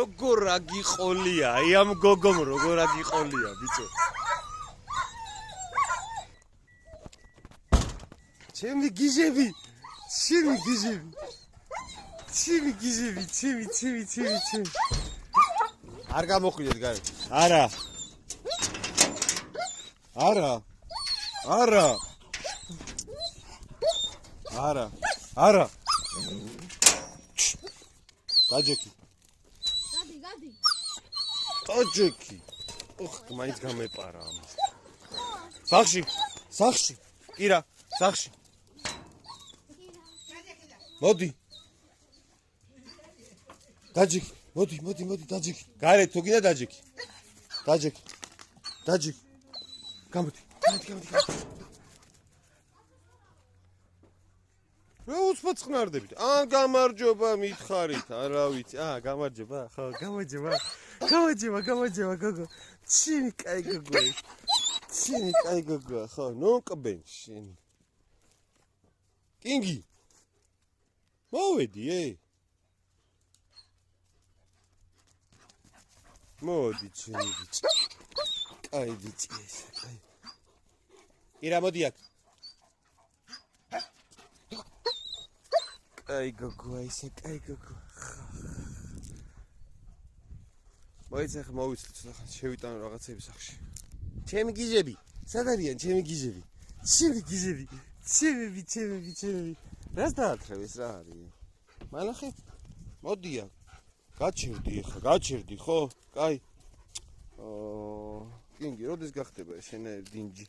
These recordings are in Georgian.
როგორ აგიყოლია, აი ამ გოგომ როგორ აგიყოლია, ბიჭო. ჩემი გიჟები. არ გამოხვიდეთ გარეთ. არა. დაჯექი. გადი. დაჯექი. ოხ, მაინც გამეპარა ამას. სახში. კირა, სახში. მოდი. დაჯექი. მოდი, დაჯექი. გარეთ თუ გინდა დაჯექი. დაჯექი. გამოდი. რა უცბაწყნარდებით? გამარჯობა მითხარით, არა ვიცი. გამარჯობა. ხო, გამარჯობა. გოგო. ჩინი კაი გოგო. ხო, ნოკბენ შენ. კინგი. მოვედი, მოდი ჩინი ბიჭი. კაი ბიჭი ეს, კაი. ირა მოდი აქ. კაი გოგო, კაი გოგო. მოიცა ხა მოვიცლით ახლა შევიტანო რაღაცები სახში. ჩემი გიჟები, სად არიან ჩემი გიჟები? ჩემი. რას დაათრევ ეს რა არის? მანახე. მოდი აქ. გაჩერდი ხო? კაი. კინგი, როდის გახდება შენაერ დინჯი?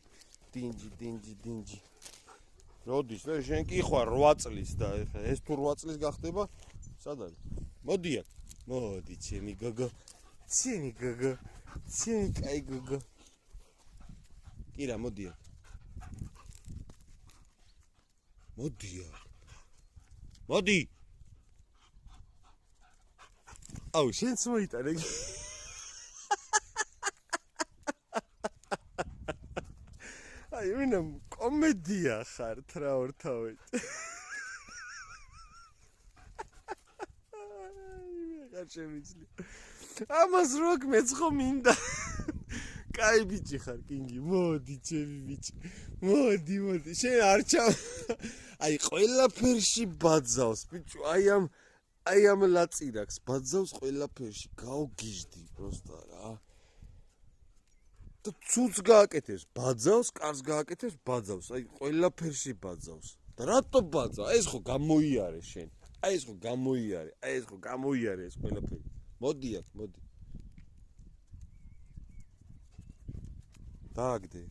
როდის? შენ კი ხარ 8 წლის და ეხა ეს თუ 8 წლის გახდება, სად არის? მოდი აქ. მოდი ჩემი გოგო. ჩემი კაი გოგო. კირა, მოდი აქ. მოდი. აუ, შენც მოიტანე. აი, ვინა კომედია ხართ რა ორთავეთ. რა შემიძლია. ამას როგ მეცხო მინდა. კაი ბიჭი ხარ, კინგი. მოდი, ჩემი ბიჭი. მოდი. შენ არ ჩავ. აი, ყველაფერში ბაძავს, ბიჭო. აი ამ ლაწირაკს ბაძავს ყველაფერში. გავგიჟდი პროსტა რა. და ცუც გააკეთებს, ბაძავს, კარს გააკეთებს, ბაძავს. აი, ყველაფერში ბაძავს. და რატო ბაძავ? ეს ხო გამოიარე შენ. ეს ხო გამოიარე ეს ყველაფერი. მოდი აქ, მოდი. დააგდე.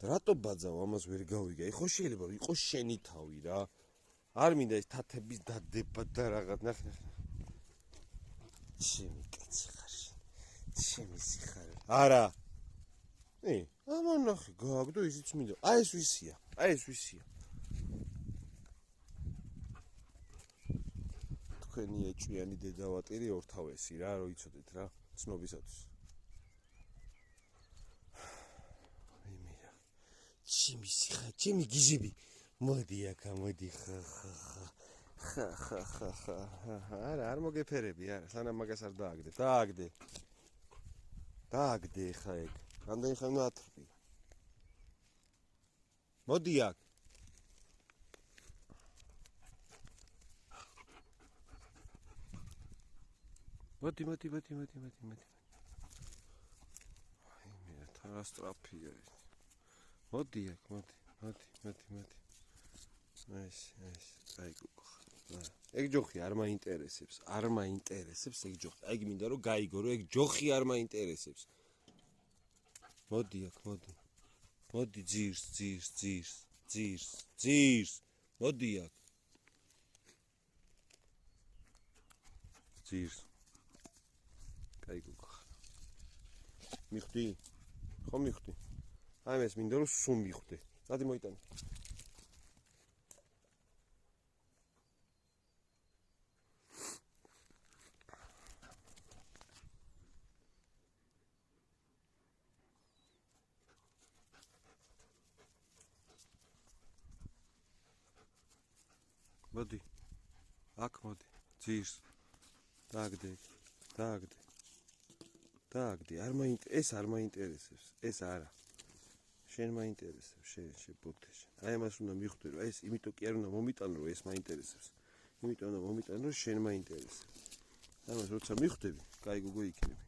რატო ბაძავ? ამას ვერ გავიგე. ხო შეიძლება იყოს შენი თავი რა. არ მინდა ეს თათების დადება და რაღაც ნახე. ჩემი კაცი ხარ შენ. ჩემი სიხარ. არა. ამანახე გააგდო ისიც მინდა. აი ეს ვისია. თქვენი ეჭვიანი დედავატირი ორთავესი რა, რო იცოდეთ რა, ცნობისათვის. ჩემი სიხარ, ჩემი გიჟები. მოდი აქა, მოდი ხა. არა, არ მოგეფერები, არა, სანამ მაგას არ დააგდე. დააგდე ხა ეგ. რამდენი ხანი უნდა ათრფი. მოდი აქ. მოდი. აი, მე რა სტრაფია ეს. მოდი აქ, მოდი. ეს, აი გუგო. ეგ ჯოხი არ მაინტერესებს ეგ ჯოხი. აი მინდა რომ გაიგო რომ ეგ ჯოხი არ მაინტერესებს. მოდი აქ, მოდი ძირს. მოდი აქ. ძირს. აი გუგო. მიხვდი? ხო მიხვდი. აი ეს მინდა რომ სულ მიხვდე. დადი მოიტანე. მოდი. აქ მოდი. ძირს. დააგდე. დააგდე. ეს არ მაინტერესებს. ეს არა. შენ მაინტერესებს, შენ ბოთე შენ. აი ამას უნდა მიხვდე, რომ ეს იმიტომ კი არ უნდა მომიტანო, რომ ეს მაინტერესებს. იმიტომ უნდა მომიტანო, რომ შენ მაინტერესებს. ამას როცა მიხვდები, კაი გოგო იქნები.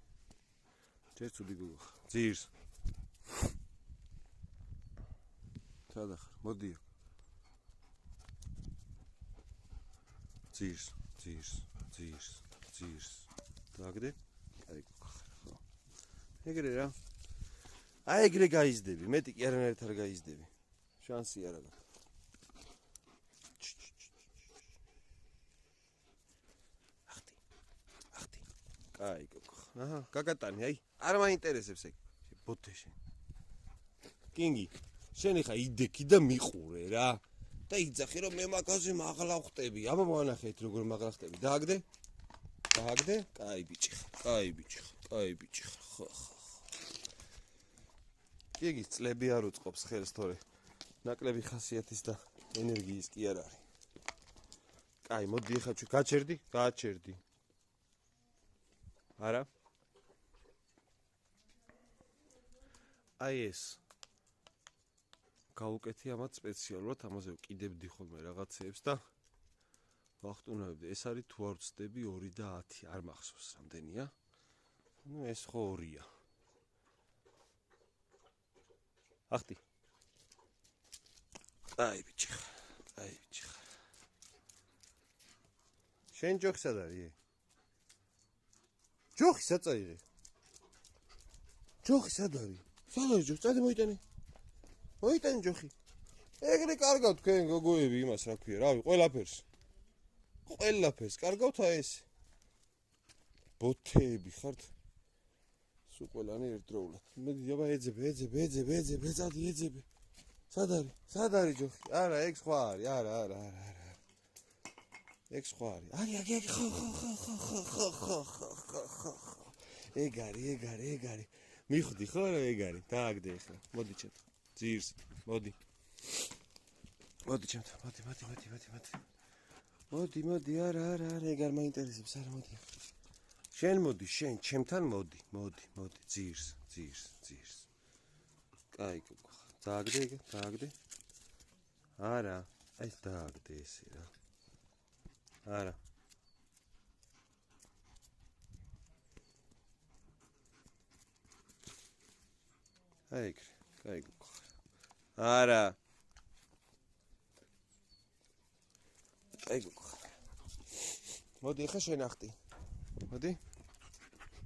ჯერ ცუდი გოგო ხარ. ძირს. სადა ხარ? მოდი აქ. ძირს. დააგდე? კაი გოგო ხარ, ხო. ეგრე რა. აი ეგრე გაიზდები, მეტი კი არანაირად არ გაიზდები. შანსი არ აქვს. ახტი. კაი გოგო. აჰა, გაგატანი, აი, არ მაინტერესებს ეგ. ბოთე შენ. კინგი, შენ ხა იდექი და მიყურე რა. და იძახი რომ მე მაგაზე მაღლა ვხტები. აბა მოანახეთ როგორ მაღლა ხტები. დააგდე? კაი ბიჭი ხარ. ხო. კიგის წლები არ უწყობს ხელს თორე ნაკლები ხასიათის და ენერგიის კი არ არის. კაი, მოდი ახლა ჩვენ გააჩერდი. არა? აი ეს გავუკეთი ამათ სპეციალურად, ამაზე ვკიდებდი ხოლმე რაღაცეებს და ვახტუნებდი. ეს არის თუ არ ვცდები 2 და 10, არ მახსოვს რამდენია. ნუ ეს ხო 2-ია. ახტი. აი ბიჭი ხარ. შენ ჯოხი სად არის? ჯოხი სად წაიღე? ჯოხი სად არის? წადი მოიტანე. მოიტანე ჯოხი. ეგრე კარგავ თქვენ გოგოები იმას რა ქვია, რავი, ყველაფერს კარგავთ აი ეს. ბოთეები ხართ. სულ ყველანი ერთდროულად. მედი აბა ეძებ, ეძებ. სად არის ჯოხი? არა, ეგ სხვა არის. არა. ეგ სხვა არის. აი, ხო. ეგ არის. მიხვდი ხო რა ეგ არის. დააგდე ახლა. მოდი ჩემ. ძირს. მოდი ჩემ. მოდი. არა, ეგ არ მაინტერესებს, არა მოდი. შენ მოდი, ჩემთან მოდი. ძირს. კაი გოგო. დააგდე. არა, აი დააგდე ესე რა. არა. აი ეგრე, კაი გოგო. არა. კაი გოგო. მოდი ახლა შენ ახტი. მოდი.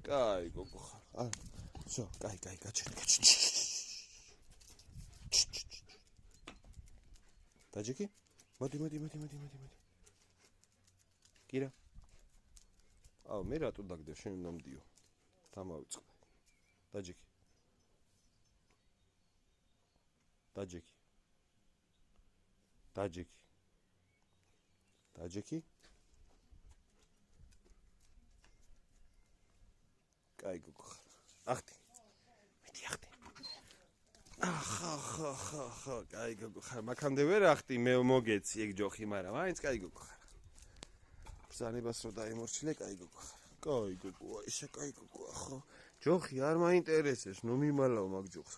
კაი გოგო ხარ. არა. всё, კაი, გაჩერდი. დაჯიკი? მოდი. კირა. აუ, მე რატო დაგდევ, შენ უნდა მდიო. დამავიწყდა. დაჯიკი. კაი გოგო ხარ. ახტი. მეტი ახტი. ხო, კაი გოგო ხარ. მაქამდე ვერ ახტი, მე მოგეცი ეგ ჯოხი, მაგრამ მაინც კაი გოგო ხარ. ბრძანებას რო დაიმორჩილე, კაი გოგო ხარ. კაი გოგო, ისე კაი გოგოა ხო? ჯოხი არ მაინტერესებს, ნუ მიმალავ მაგ ჯოხს.